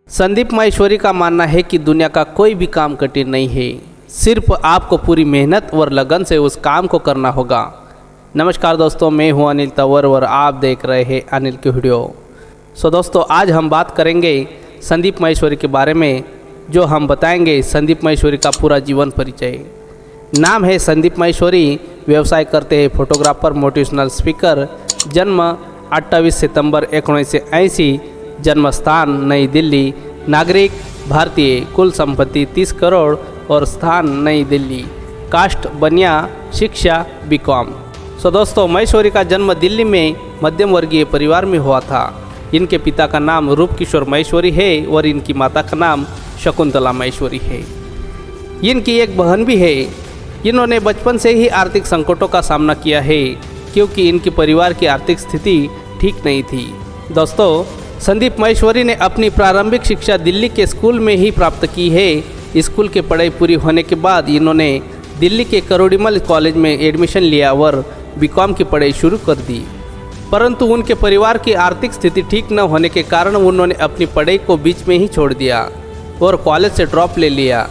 संदीप माहेश्वरी का मानना है कि दुनिया का कोई भी काम कठिन नहीं है, सिर्फ आपको पूरी मेहनत और लगन से उस काम को करना होगा। नमस्कार दोस्तों, मैं हूं अनिल तंवर और आप देख रहे हैं अनिल की वीडियो। दोस्तों, आज हम बात करेंगे संदीप माहेश्वरी के बारे में, जो हम बताएंगे संदीप माहेश्वरी का पूरा जीवन परिचय। नाम है संदीप माहेश्वरी, व्यवसाय करते हैं फोटोग्राफर, मोटिवेशनल स्पीकर। जन्म 28 सितंबर 1980, जन्म स्थान नई दिल्ली, नागरिक भारतीय, कुल संपत्ति 30 करोड़ और स्थान नई दिल्ली, कास्ट बनिया, शिक्षा बीकॉम। दोस्तों, माहेश्वरी का जन्म दिल्ली में मध्यम वर्गीय परिवार में हुआ था। इनके पिता का नाम रूप किशोर माहेश्वरी है और इनकी माता का नाम शकुंतला माहेश्वरी है। इनकी एक बहन भी है। इन्होंने बचपन से ही आर्थिक संकटों का सामना किया है, क्योंकि इनके परिवार की आर्थिक स्थिति ठीक नहीं थी। दोस्तों, संदीप माहेश्वरी ने अपनी प्रारंभिक शिक्षा दिल्ली के स्कूल में ही प्राप्त की है। स्कूल की पढ़ाई पूरी होने के बाद इन्होंने दिल्ली के करोड़ीमल कॉलेज में एडमिशन लिया और बीकॉम की पढ़ाई शुरू कर दी। परंतु उनके परिवार की आर्थिक स्थिति ठीक न होने के कारण उन्होंने अपनी पढ़ाई को बीच में ही छोड़ दिया और कॉलेज से ड्रॉप ले लिया।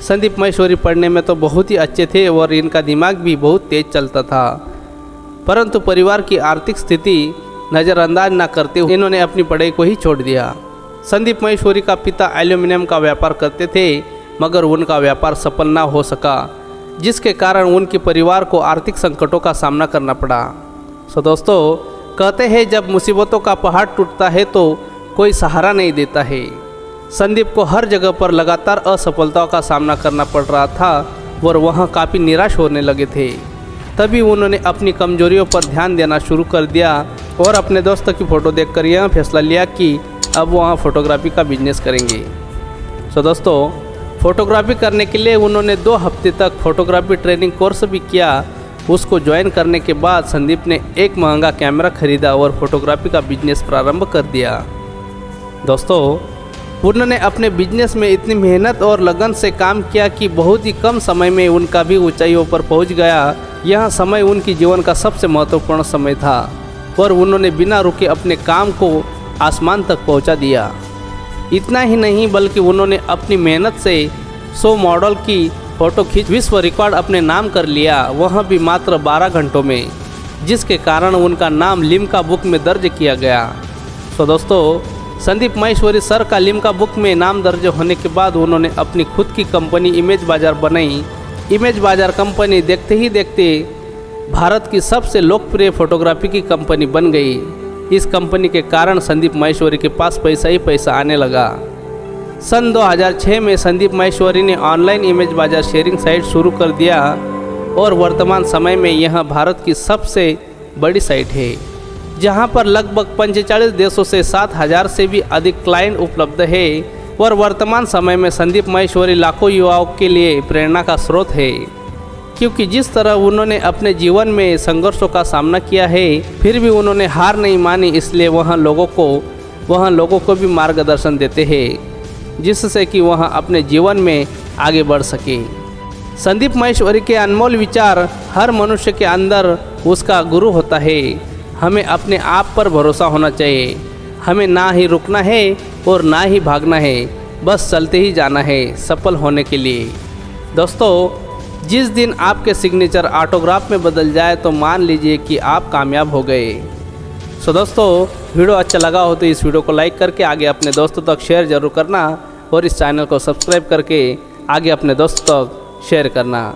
संदीप माहेश्वरी पढ़ने में तो बहुत ही अच्छे थे और इनका दिमाग भी बहुत तेज चलता था, परंतु परिवार की आर्थिक स्थिति नज़रअंदाज न करते हुए इन्होंने अपनी पढ़ाई को ही छोड़ दिया। संदीप माहेश्वरी का पिता एल्यूमिनियम का व्यापार करते थे, मगर उनका व्यापार सफल न हो सका, जिसके कारण उनके परिवार को आर्थिक संकटों का सामना करना पड़ा। दोस्तों, कहते हैं जब मुसीबतों का पहाड़ टूटता है तो कोई सहारा नहीं देता है। संदीप को हर जगह पर लगातार असफलताओं का सामना करना पड़ रहा था और वह काफ़ी निराश होने लगे थे। तभी उन्होंने अपनी कमजोरियों पर ध्यान देना शुरू कर दिया और अपने दोस्तों की फ़ोटो देखकर यह फैसला लिया कि अब वहाँ फ़ोटोग्राफी का बिजनेस करेंगे। दोस्तों, फ़ोटोग्राफी करने के लिए उन्होंने 2 हफ्ते तक फ़ोटोग्राफी ट्रेनिंग कोर्स भी किया। उसको ज्वाइन करने के बाद संदीप ने एक महंगा कैमरा खरीदा और फोटोग्राफी का बिजनेस प्रारंभ कर दिया। दोस्तों, उन्होंने अपने बिजनेस में इतनी मेहनत और लगन से काम किया कि बहुत ही कम समय में उनका भी ऊंचाइयों पर पहुंच गया। यह समय उनके जीवन का सबसे महत्वपूर्ण समय था और उन्होंने बिना रुके अपने काम को आसमान तक पहुंचा दिया। इतना ही नहीं, बल्कि उन्होंने अपनी मेहनत से 100 मॉडल की फ़ोटो खींच विश्व रिकॉर्ड अपने नाम कर लिया, वह भी मात्र 12 घंटों में, जिसके कारण उनका नाम लिम्का बुक में दर्ज किया गया। दोस्तों, संदीप माहेश्वरी सर का लिम्का बुक में नाम दर्ज होने के बाद उन्होंने अपनी खुद की कंपनी इमेज बाजार बनाई। इमेज बाजार कंपनी देखते ही देखते भारत की सबसे लोकप्रिय फोटोग्राफी की कंपनी बन गई। इस कंपनी के कारण संदीप माहेश्वरी के पास पैसा ही पैसा आने लगा। सन 2006 में संदीप माहेश्वरी ने ऑनलाइन इमेज बाजार शेयरिंग साइट शुरू कर दिया और वर्तमान समय में यह भारत की सबसे बड़ी साइट है, जहां पर लगभग 45 देशों से 7000 से भी अधिक क्लाइंट उपलब्ध है। और वर्तमान समय में संदीप माहेश्वरी लाखों युवाओं के लिए प्रेरणा का स्रोत है, क्योंकि जिस तरह उन्होंने अपने जीवन में संघर्षों का सामना किया है, फिर भी उन्होंने हार नहीं मानी। इसलिए वह लोगों को भी मार्गदर्शन देते हैं, जिससे कि वह अपने जीवन में आगे बढ़ सके। संदीप माहेश्वरी के अनमोल विचार हर मनुष्य के अंदर उसका गुरु होता है। हमें अपने आप पर भरोसा होना चाहिए। हमें ना ही रुकना है और ना ही भागना है, बस चलते ही जाना है सफल होने के लिए। दोस्तों, जिस दिन आपके सिग्नेचर ऑटोग्राफ में बदल जाए तो मान लीजिए कि आप कामयाब हो गए। दोस्तों, वीडियो अच्छा लगा हो तो इस वीडियो को लाइक करके आगे अपने दोस्तों तक शेयर जरूर करना और इस चैनल को सब्सक्राइब करके आगे अपने दोस्तों तक शेयर करना।